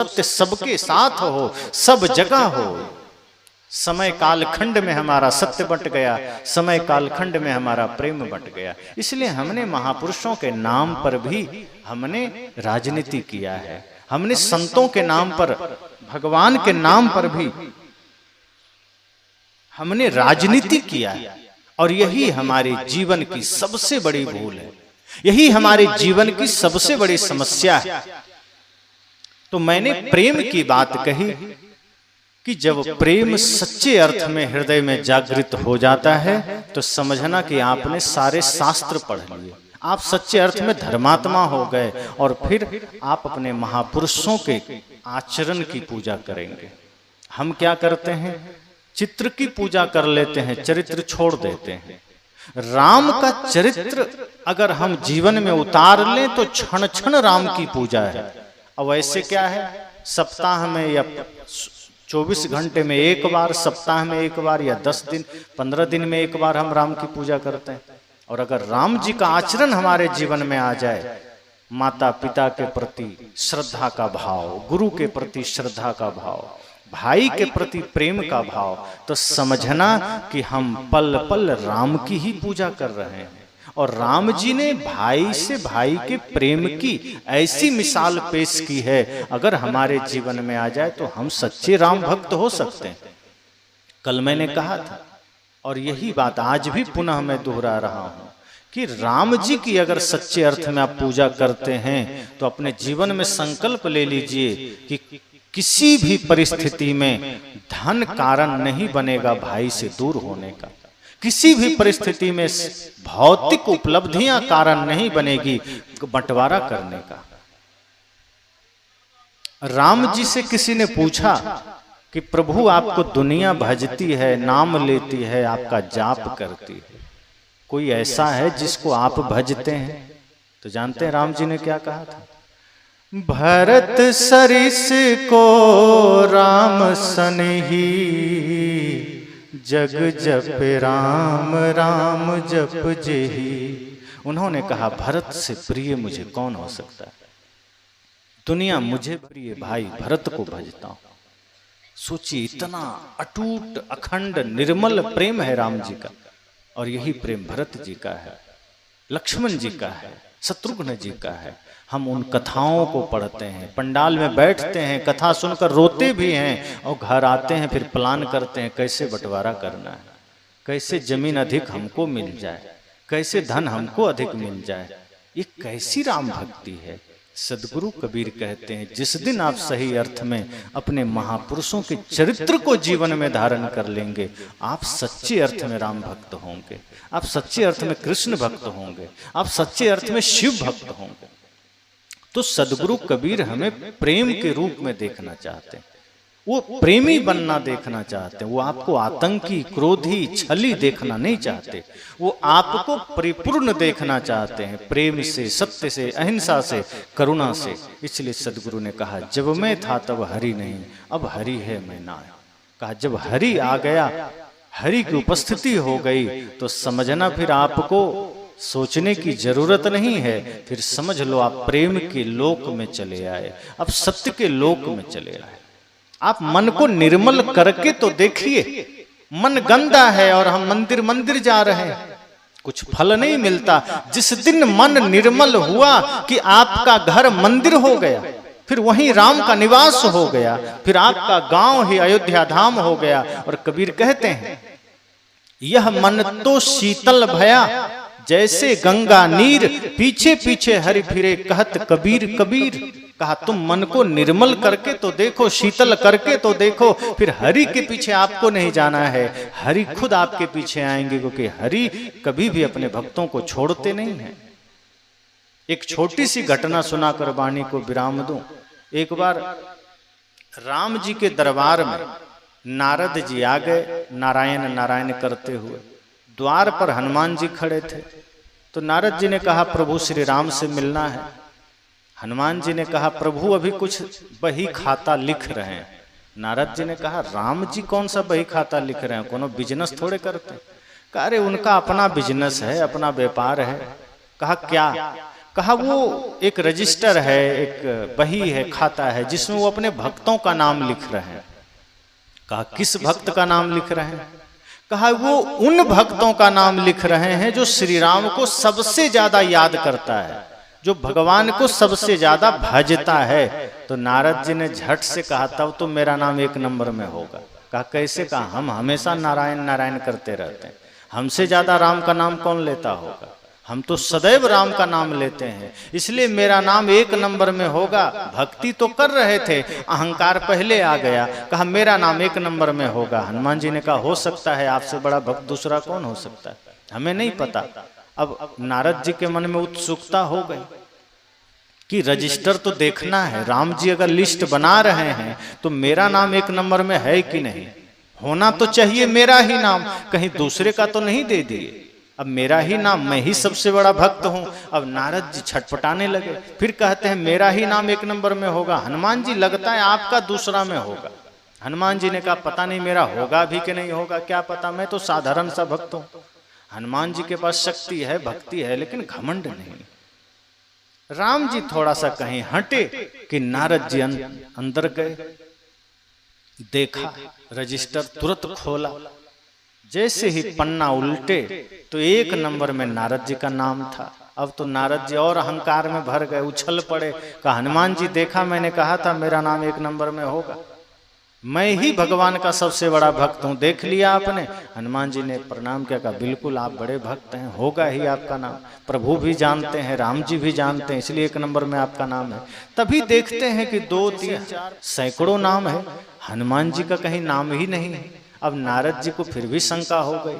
सत्य सबके साथ हो, सब जगह हो। समय काल खंड में हमारा सत्य बंट गया, समय काल खंड में हमारा प्रेम बंट गया। इसलिए हमने महापुरुषों के नाम पर भी हमने राजनीति किया है, हमने संतों के नाम पर, भगवान के नाम पर भी हमने राजनीति किया है। और यही हमारे जीवन की सबसे बड़ी भूल है, यही हमारे जीवन की सबसे बड़ी समस्या है। तो मैंने प्रेम की बात कही कि जब प्रेम सच्चे अर्थ में हृदय में जागृत हो जाता है तो समझना कि आपने सारे शास्त्र पढ़ लिए, आप सच्चे अर्थ में धर्मात्मा हो गए। और फिर आप अपने महापुरुषों के आचरण की पूजा करेंगे। हम क्या करते हैं, चित्र की पूजा कर लेते हैं, चरित्र छोड़ देते हैं। राम का चरित्र अगर हम जीवन में उतार लें तो क्षण क्षण राम की पूजा है। और वैसे क्या है, सप्ताह में या 24 घंटे में एक बार, सप्ताह में एक बार, या 10 दिन 15 दिन में एक बार हम राम की पूजा करते हैं। और अगर राम जी का आचरण हमारे जीवन में आ जाए, माता पिता के प्रति श्रद्धा का भाव, गुरु के प्रति श्रद्धा का भाव, भाई के प्रति प्रेम का भाव, तो समझना कि हम पल पल राम की ही पूजा कर रहे हैं। और राम जी ने भाई से भाई के प्रेम की ऐसी मिसाल पेश की है, अगर हमारे जीवन में आ जाए तो हम सच्चे राम भक्त हो सकते हैं। कल मैंने कहा था, और यही बात आज भी पुनः मैं दोहरा रहा हूं, कि राम जी की अगर सच्चे अर्थ में आप पूजा करते हैं तो अपने जीवन में संकल्प ले लीजिए कि किसी भी परिस्थिति में धन कारण नहीं बनेगा भाई से दूर होने का, किसी भी परिस्थिति में भौतिक उपलब्धियां कारण नहीं बनेगी बंटवारा करने का। राम जी से किसी ने पूछा कि प्रभु आपको दुनिया भजती है, नाम लेती है, आपका जाप करती है, कोई ऐसा है जिसको आप भजते हैं? तो जानते हैं राम जी ने क्या कहा था, भरत सरिस को राम सनही, जग जप राम राम जप जेही। उन्होंने कहा भरत से प्रिय मुझे कौन हो सकता है, दुनिया मुझे प्रिय भाई भरत को भजता हूं। सोचिए, इतना अटूट अखंड निर्मल प्रेम है राम जी का। और यही प्रेम भरत जी का है, लक्ष्मण जी का है, शत्रुघ्न जी का है। हम उन कथाओं को पढ़ते हैं, पंडाल में बैठते हैं, कथा सुनकर रोते भी हैं, और घर आते हैं फिर प्लान करते हैं कैसे बंटवारा करना है, कैसे जमीन अधिक हमको मिल जाए, कैसे धन हमको अधिक मिल जाए। ये कैसी राम भक्ति है। सदगुरु कबीर कहते हैं, जिस दिन आप सही अर्थ में अपने महापुरुषों के चरित्र को जीवन में धारण कर लेंगे, आप सच्चे अर्थ में राम भक्त होंगे, आप सच्चे अर्थ में कृष्ण भक्त होंगे, आप सच्चे अर्थ में शिव भक्त होंगे। तो सदगुरु कबीर हमें प्रेम के रूप में देखना चाहते हैं, वो प्रेमी बनना देखना चाहते हैं। वो आपको आतंकी, क्रोधी, छली देखना नहीं चाहते, वो आपको परिपूर्ण देखना चाहते हैं, प्रेम से, सत्य से, अहिंसा से, करुणा से। इसलिए सदगुरु ने कहा, जब मैं था तब हरि नहीं, अब हरि है मैं ना। कहा जब हरि आ गया, हरि की उपस्थिति हो गई, तो समझना फिर आपको सोचने की जरूरत नहीं है, फिर समझ लो आप प्रेम के लोक में चले आए, अब सत्य के लोक में चले आए। आप मन को निर्मल करके तो देखिए, मन गंदा है और हम मंदिर मंदिर जा रहे हैं, कुछ फल नहीं मिलता। जिस दिन मन निर्मल हुआ कि आपका घर मंदिर हो गया, फिर वहीं राम का निवास हो गया, फिर आपका गांव ही अयोध्या धाम हो गया। और कबीर कहते हैं, यह मन तो शीतल भया जैसे गंगा नीर, पीछे पीछे हरि फिरे कहत कबीर कबीर। कहा तुम मन को निर्मल करके तो देखो, शीतल करके तो देखो, फिर हरि के पीछे आपको नहीं जाना है, हरि खुद आपके पीछे आएंगे, क्योंकि हरि कभी भी अपने भक्तों को छोड़ते नहीं है। एक छोटी सी घटना सुनाकर वाणी को विराम दूं। एक बार राम जी के दरबार में नारद जी आ गए, नारायण नारायण करते हुए। द्वार पर हनुमान जी खड़े थे, तो नारद जी ने कहा प्रभु श्री राम से मिलना है। हनुमान जी ने कहा प्रभु अभी कुछ बही खाता लिख रहे हैं। नारद जी ने कहा राम जी कौन सा बही खाता लिख रहे हैं, कोनो बिजनेस थोड़े करते। कहा अरे उनका अपना बिजनेस है, अपना व्यापार है। कहा क्या? कहा वो एक रजिस्टर है, एक बही है, खाता है, जिसमें वो अपने भक्तों का नाम लिख रहे हैं। कहा किस भक्त का नाम लिख रहे हैं? कहा वो उन भक्तों का नाम लिख रहे हैं जो श्री राम को सबसे ज्यादा याद करता है, जो भगवान को सबसे ज्यादा भजता है। तो नारद जी ने झट से कहा तब तो मेरा नाम एक नंबर में होगा। कहा कैसे? कहा हम हमेशा नारायण नारायण करते रहते हैं, हमसे ज्यादा राम का नाम कौन लेता होगा? हम तो सदैव राम का नाम लेते हैं, इसलिए मेरा नाम एक नंबर में होगा। भक्ति तो कर रहे थे, अहंकार पहले आ गया। कहा मेरा नाम एक नंबर में होगा। हनुमान जी ने कहा हो सकता है, आपसे बड़ा भक्त दूसरा कौन हो सकता है, हमें नहीं पता। अब नारद जी के मन में उत्सुकता हो गई कि रजिस्टर तो देखना है, राम जी अगर लिस्ट बना रहे हैं तो मेरा नाम एक नंबर में है कि नहीं, होना तो चाहिए मेरा ही नाम, कहीं दूसरे का तो नहीं दे दिए। अब मेरा ही नाम, मैं ही सबसे बड़ा भक्त हूं। अब नारद जी छटपटाने लगे, फिर कहते हैं मेरा ही नाम एक नंबर में होगा। हनुमान जी लगता है आपका दूसरा में होगा। हनुमान जी ने कहा पता नहीं मेरा होगा भी कि नहीं होगा, क्या पता, मैं तो साधारण सा भक्त हूं। हनुमान जी के पास शक्ति है, भक्ति है, लेकिन घमंड नहीं। राम जी थोड़ा सा कहीं हटे कि नारद जी अंदर गए, देखा रजिस्टर, तुरंत खोला, जैसे ही पन्ना उल्टे तो एक नंबर में नारद जी का नाम था। अब तो नारद जी और अहंकार में भर गए, उछल पड़े। कहा हनुमान जी देखा, मैंने कहा था मेरा नाम एक नंबर में होगा, मैं ही भगवान का सबसे बड़ा भक्त हूं, देख लिया आपने? हनुमान जी ने प्रणाम किया, कहा बिल्कुल आप बड़े भक्त हैं, होगा ही आपका नाम, प्रभु भी जानते हैं, राम जी भी जानते हैं, इसलिए एक नंबर में आपका नाम है। तभी देखते हैं कि 2, 3, 4 सैकड़ों नाम है, हनुमान जी का कहीं नाम ही नहीं है। अब नारद जी को फिर भी शंका हो गई।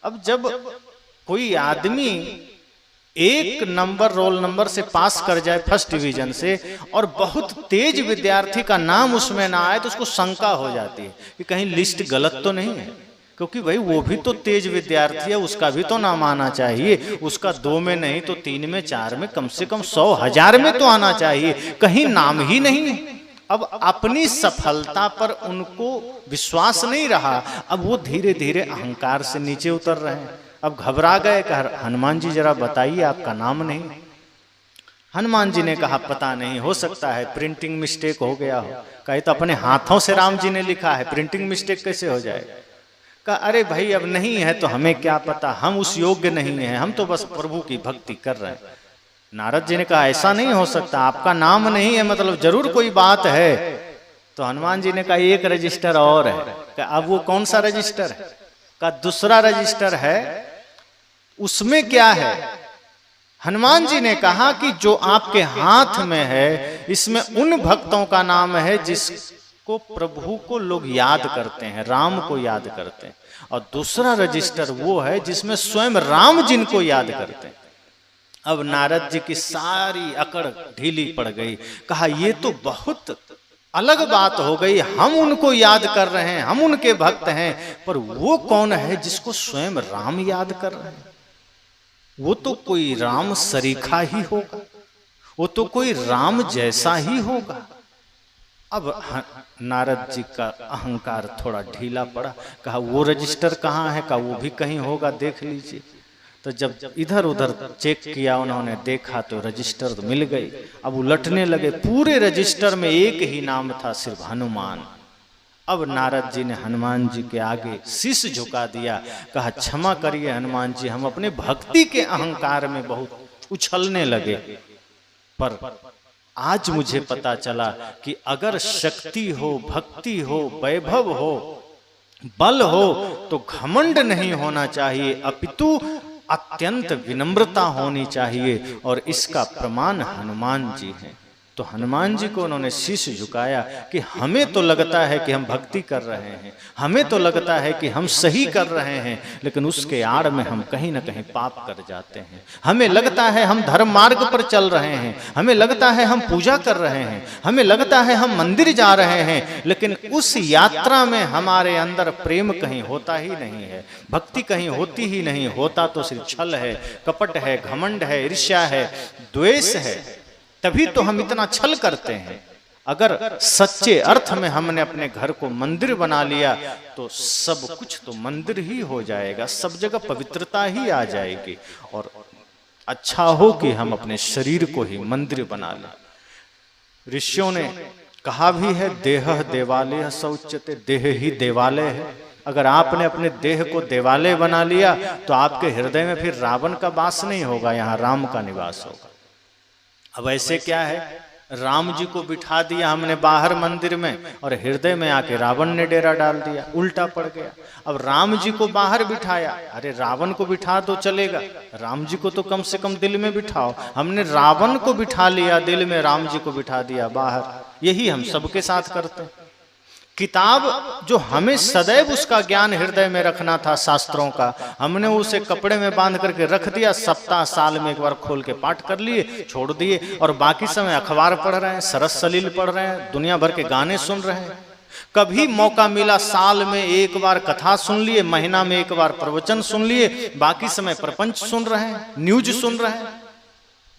अब जब कोई आदमी एक नंबर रोल नंबर से पास कर जाए फर्स्ट डिवीजन से, और बहुत तेज विद्यार्थी का नाम उसमें ना आए, तो उसको शंका हो जाती है कि कहीं लिस्ट गलत तो नहीं है, क्योंकि भाई वो भी तो तेज विद्यार्थी है, उसका भी तो नाम आना चाहिए। उसका 2 में नहीं तो 3 में, 4 में, कम से कम 100, 1000 में तो आना चाहिए, कहीं नाम ही नहीं है। अब अपनी सफलता पर उनको विश्वास नहीं रहा, अब वो धीरे धीरे अहंकार से नीचे उतर रहे हैं। अब घबरा गए, कहा हनुमान जी जरा बताइए आपका नाम नहीं। हनुमान जी ने कहा पता नहीं, हो सकता है प्रिंटिंग मिस्टेक हो गया हो। कहे तो अपने हाथों से राम जी ने लिखा है, प्रिंटिंग मिस्टेक कैसे हो जाए? कहा अरे भाई अब नहीं है तो हमें क्या पता, हम उस योग्य नहीं है, हम तो बस प्रभु की भक्ति कर रहे हैं। नारद जी ने कहा ऐसा नहीं हो सकता, आपका नाम नहीं है मतलब जरूर कोई बात है। तो हनुमान जी ने कहा एक रजिस्टर और है। कहा अब वो कौन सा रजिस्टर है? कहा दूसरा रजिस्टर है, उसमें क्या है? हनुमान जी ने कहा कि जो आपके हाथ में है इसमें उन भक्तों का नाम है जिसको प्रभु को लोग याद करते हैं, राम को याद करते हैं, और दूसरा रजिस्टर वो है जिसमें स्वयं राम जिनको याद करते हैं। अब नारद जी की सारी अकड़ ढीली पड़ गई। कहा ये तो बहुत अलग बात हो गई, हम उनको याद कर रहे हैं, हम उनके भक्त हैं, पर वो कौन है जिसको स्वयं राम याद कर रहे हैं? वो तो कोई राम सरीखा ही होगा, वो तो कोई राम जैसा ही होगा। अब नारद जी का अहंकार थोड़ा ढीला पड़ा। कहा वो रजिस्टर कहाँ है? कहा वो भी कहीं होगा, देख लीजिए। तो जब इधर उधर चेक किया, उन्होंने देखा तो रजिस्टर तो मिल गई। अब उलटने लगे, पूरे रजिस्टर में एक ही नाम था, सिर्फ हनुमान। अब नारद जी ने हनुमान जी के आगे शीश झुका दिया। कहा क्षमा करिए हनुमान जी, हम अपने भक्ति के अहंकार में बहुत उछलने लगे, पर आज मुझे पता चला कि अगर शक्ति हो, भक्ति हो, वैभव हो, बल हो, तो घमंड नहीं होना चाहिए, अपितु अत्यंत विनम्रता होनी चाहिए, और इसका प्रमाण हनुमान जी हैं। तो हनुमान जी को उन्होंने शीश झुकाया कि हमें तो लगता है कि हम भक्ति कर रहे हैं, हमें तो लगता है कि हम सही कर रहे हैं, लेकिन उसके आड़ में हम कहीं ना कहीं पाप कर जाते हैं। हमें लगता है हम धर्म मार्ग पर चल रहे हैं, हमें लगता है हम पूजा कर रहे हैं, हमें लगता है हम मंदिर जा रहे हैं, लेकिन उस यात्रा में हमारे अंदर प्रेम कहीं होता ही नहीं है, भक्ति कहीं होती ही नहीं। होता तो सिर्फ छल है, कपट है, घमंड है, ईर्ष्या है, द्वेष है, तभी तो हम इतना छल करते हैं। अगर सच्चे अर्थ में हमने अपने घर को मंदिर बना लिया तो सब कुछ तो मंदिर ही हो जाएगा, सब जगह पवित्रता ही आ जाएगी। और अच्छा हो कि हम अपने शरीर को ही मंदिर बना लें। ऋषियों ने कहा भी है, देह देवालय शौच्यते, देह ही देवालय है। अगर आपने अपने देह को देवालय बना लिया तो आपके हृदय में फिर रावण का वास नहीं होगा, यहाँ राम का निवास होगा। अब ऐसे क्या है, राम जी को बिठा दिया हमने बाहर मंदिर में और हृदय में आके रावण ने डेरा डाल दिया, उल्टा पड़ गया। अब राम जी को बाहर बिठाया, अरे रावण को बिठा तो चलेगा, राम जी को तो कम से कम दिल में बिठाओ। हमने रावण को बिठा लिया दिल में, राम जी को बिठा दिया बाहर। यही हम सबके साथ करते हैं। किताब जो हमें सदैव उसका ज्ञान हृदय में रखना था शास्त्रों का, हमने उसे कपड़े में बांध करके रख दिया। सप्ताह साल में एक बार खोल के पाठ कर लिए, छोड़ दिए, और बाकी समय अखबार पढ़ रहे हैं, सरस सलील पढ़ रहे हैं, दुनिया भर के गाने सुन रहे हैं। कभी मौका मिला साल में एक बार कथा सुन लिए, महीना में एक बार प्रवचन सुन लिए, बाकी समय प्रपंच सुन रहे हैं, न्यूज सुन रहे हैं,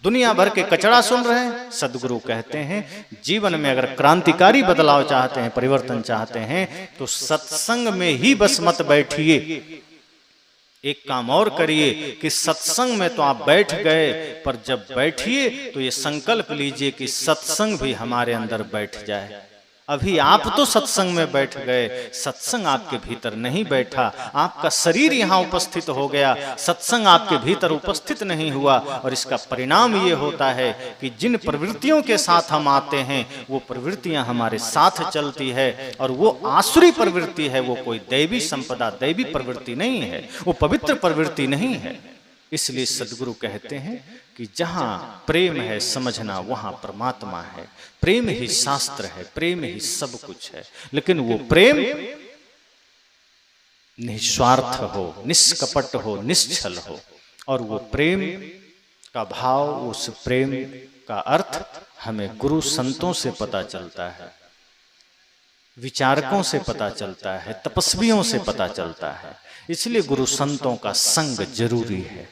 दुनिया भर के कचरा सुन रहे हैं। सदगुरु कहते हैं जीवन में अगर क्रांतिकारी बदलाव चाहते हैं, परिवर्तन चाहते हैं, तो सत्संग में ही बस मत बैठिए। एक काम और करिए कि सत्संग में तो आप बैठ गए, पर जब बैठिए तो ये संकल्प लीजिए कि सत्संग भी हमारे अंदर बैठ जाए। अभी आप तो सत्संग में बैठ गए, सत्संग आपके भीतर नहीं बैठा। आपका शरीर यहाँ उपस्थित हो गया, सत्संग आपके भीतर उपस्थित नहीं हुआ, और इसका परिणाम ये होता है कि जिन प्रवृत्तियों के साथ हम आते हैं वो प्रवृत्तियां हमारे साथ चलती है, और वो आसुरी प्रवृत्ति है, वो कोई दैवी संपदा, दैवी प्रवृत्ति नहीं है, वो पवित्र प्रवृत्ति नहीं है। इसलिए सदगुरु कहते हैं कि जहां प्रेम है समझना वहां परमात्मा है। प्रेम ही शास्त्र है, प्रेम ही सब कुछ है। लेकिन वो प्रेम निस्वार्थ हो, निष्कपट हो, निश्चल हो। और वो प्रेम का भाव, उस प्रेम का अर्थ हमें गुरु संतों से पता चलता है, विचारकों से पता चलता है, तपस्वियों से पता चलता है। इसलिए गुरु संतों का संग जरूरी है।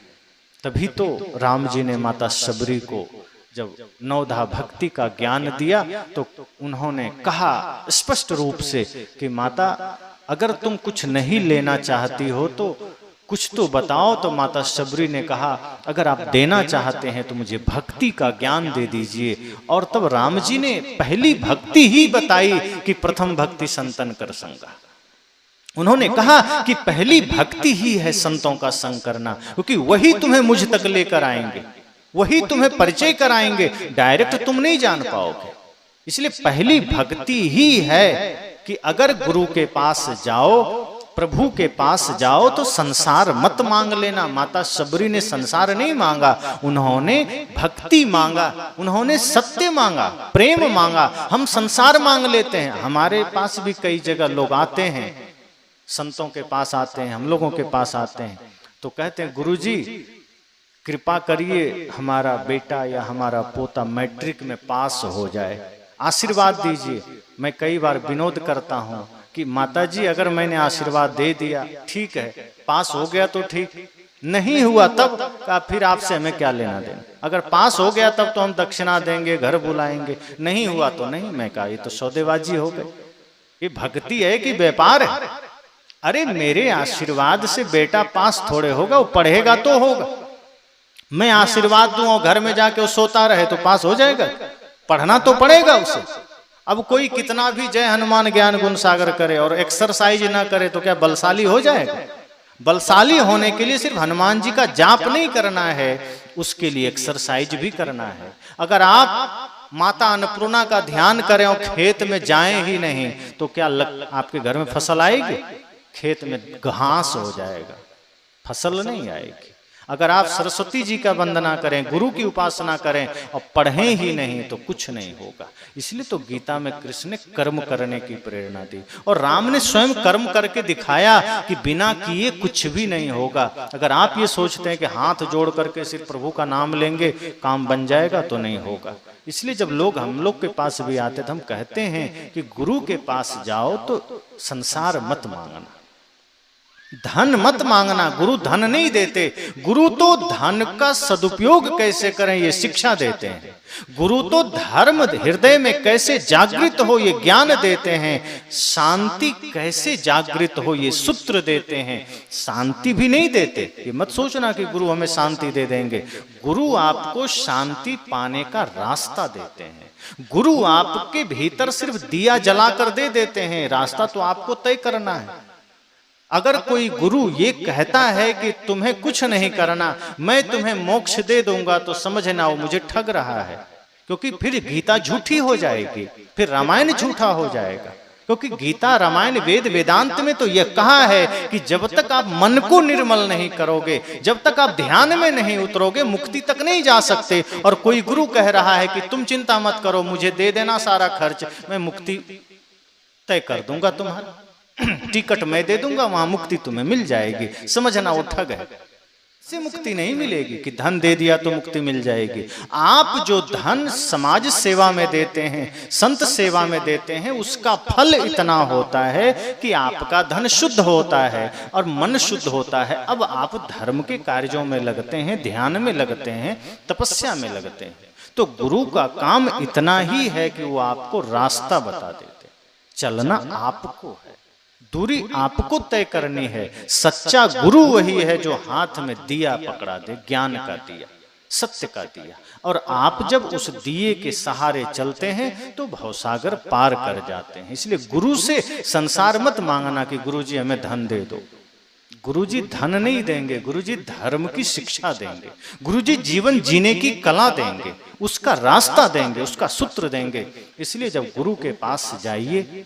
तभी तो राम जी ने माता शबरी को जब नवधा भक्ति का ज्ञान दिया तो उन्होंने कहा स्पष्ट रूप से कि माता अगर तुम कुछ नहीं लेना चाहती हो तो कुछ तो बताओ। तो माता शबरी ने कहा अगर आप देना चाहते हैं तो मुझे भक्ति का ज्ञान दे दीजिए। और तब राम जी ने पहली भक्ति ही बताई कि प्रथम भक्ति संतन कर संगा। उन्होंने कहा कि पहली भक्ति ही है संतों का संग करना, क्योंकि वही तुम्हें मुझ तक लेकर आएंगे, वही तुम्हें परिचय कराएंगे, डायरेक्ट तुम नहीं जान पाओगे। इसलिए पहली भक्ति ही है कि अगर गुरु के पास जाओ, प्रभु के पास जाओ तो संसार मत मांग लेना। माता शबरी ने संसार नहीं मांगा, उन्होंने भक्ति मांगा, उन्होंने सत्य मांगा, प्रेम मांगा। हम संसार मांग लेते हैं। हमारे पास भी कई जगह लोग आते हैं, संतों के पास आते हैं, हम लोगों के पास आते हैं, तो कहते हैं गुरुजी कृपा करिए हमारा बेटा या हमारा पोता मैट्रिक में पास हो जाए, आशीर्वाद दीजिए। मैं कई बार विनोद करता हूँ कि माताजी अगर मैंने आशीर्वाद दे दिया ठीक है, पास हो गया तो ठीक, नहीं हुआ तब का फिर आपसे हमें क्या लेना देना। अगर पास हो गया तब तो हम दक्षिणा देंगे, घर बुलाएंगे, नहीं हुआ तो नहीं। मैं कहा ये तो सौदेबाजी हो गई, ये भक्ति है कि व्यापार है। अरे मेरे आशीर्वाद से बेटा पास थोड़े होगा, वो पढ़ेगा तो होगा। मैं आशीर्वाद दूं और घर में जाके वो सोता रहे तो पास हो जाएगा? पढ़ना तो पड़ेगा उसे। अब कोई कितना भी जय हनुमान ज्ञान गुण सागर करे और एक्सरसाइज ना करे तो क्या बलशाली हो जाएगा? बलशाली होने के लिए सिर्फ हनुमान जी का जाप नहीं करना है, उसके लिए एक्सरसाइज भी करना है। अगर आप माता अन्नपूर्णा का ध्यान करें और खेत में जाएं ही नहीं तो क्या आपके घर में फसल आएगी? खेत में घास हो जाएगा, फसल नहीं आएगी। अगर आप सरस्वती जी का वंदना करें, गुरु की उपासना करें और पढ़ें ही नहीं तो कुछ नहीं होगा। इसलिए तो गीता में कृष्ण ने कर्म करने की प्रेरणा दी और राम ने स्वयं कर्म करके दिखाया कि बिना किए कुछ भी नहीं होगा। अगर आप ये सोचते हैं कि हाथ जोड़ करके सिर्फ प्रभु का नाम लेंगे काम बन जाएगा, तो नहीं होगा। इसलिए जब लोग हम लोग के पास भी आते तो हम कहते हैं कि गुरु के पास जाओ तो संसार मत मांगना। धन मत मांगना, गुरु धन नहीं देते। गुरु तो धन का सदुपयोग कैसे करें ये शिक्षा देते हैं। गुरु तो धर्म हृदय में कैसे जागृत हो ये ज्ञान देते हैं। शांति कैसे जागृत हो ये सूत्र देते हैं। शांति भी नहीं देते, ये मत सोचना कि गुरु हमें शांति दे देंगे। गुरु आपको शांति पाने का रास्ता देते हैं। गुरु आपके भीतर सिर्फ दिया जलाकर दे देते हैं, रास्ता तो आपको तय करना है। अगर कोई गुरु ये कहता है कि तुम्हें कुछ नहीं करना, मैं तुम्हें मोक्ष दे दूंगा, तो समझना वो मुझे ठग रहा है। क्योंकि फिर गीता झूठी हो जाएगी, फिर रामायण झूठा हो जाएगा। क्योंकि गीता, रामायण, वेद, वेदांत में तो यह कहा है कि जब तक आप मन को निर्मल नहीं करोगे, जब तक आप ध्यान में नहीं उतरोगे, मुक्ति तक नहीं जा सकते। और कोई गुरु कह रहा है कि तुम चिंता मत करो, मुझे दे देना सारा खर्च, मैं मुक्ति तय कर दूंगा, तुम्हारा टिकट मैं दे दूंगा, वहां मुक्ति तुम्हें मिल जाएगी। समझना वो ठग है, से मुक्ति नहीं मिलेगी कि धन दे दिया तो मुक्ति मिल जाएगी। आप जो धन समाज सेवा में देते हैं, संत सेवा में देते हैं, उसका फल इतना होता है कि आपका धन शुद्ध होता है और मन शुद्ध होता है। अब आप धर्म के कार्यों में लगते हैं, ध्यान में लगते हैं, तपस्या में लगते हैं। तो गुरु का काम इतना ही है कि वो आपको रास्ता बता देते, चलना आपको है, दूरी आपको तय करनी है। सच्चा गुरु वही है जो हाथ में दिया पकड़ा दे, ज्ञान का दिया, सत्य का दिया। और आप जब उस दिए के सहारे चलते हैं तो भवसागर पार कर जाते हैं। इसलिए गुरु से संसार मत मांगना कि गुरुजी हमें धन दे दो। गुरुजी धन नहीं देंगे, गुरुजी धर्म की शिक्षा देंगे, गुरुजी जीवन जीने की कला देंगे, उसका रास्ता देंगे, उसका सूत्र देंगे। इसलिए जब गुरु के पास जाइए,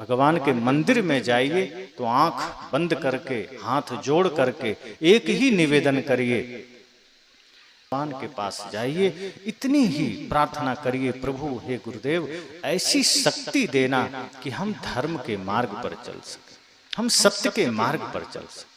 भगवान के मंदिर में जाइए, तो आंख बंद करके, हाथ जोड़ करके एक ही निवेदन करिए, भगवान के पास जाइए, इतनी ही प्रार्थना करिए, प्रभु हे गुरुदेव ऐसी शक्ति देना कि हम धर्म के मार्ग पर चल सके, हम सत्य के मार्ग पर चल सके।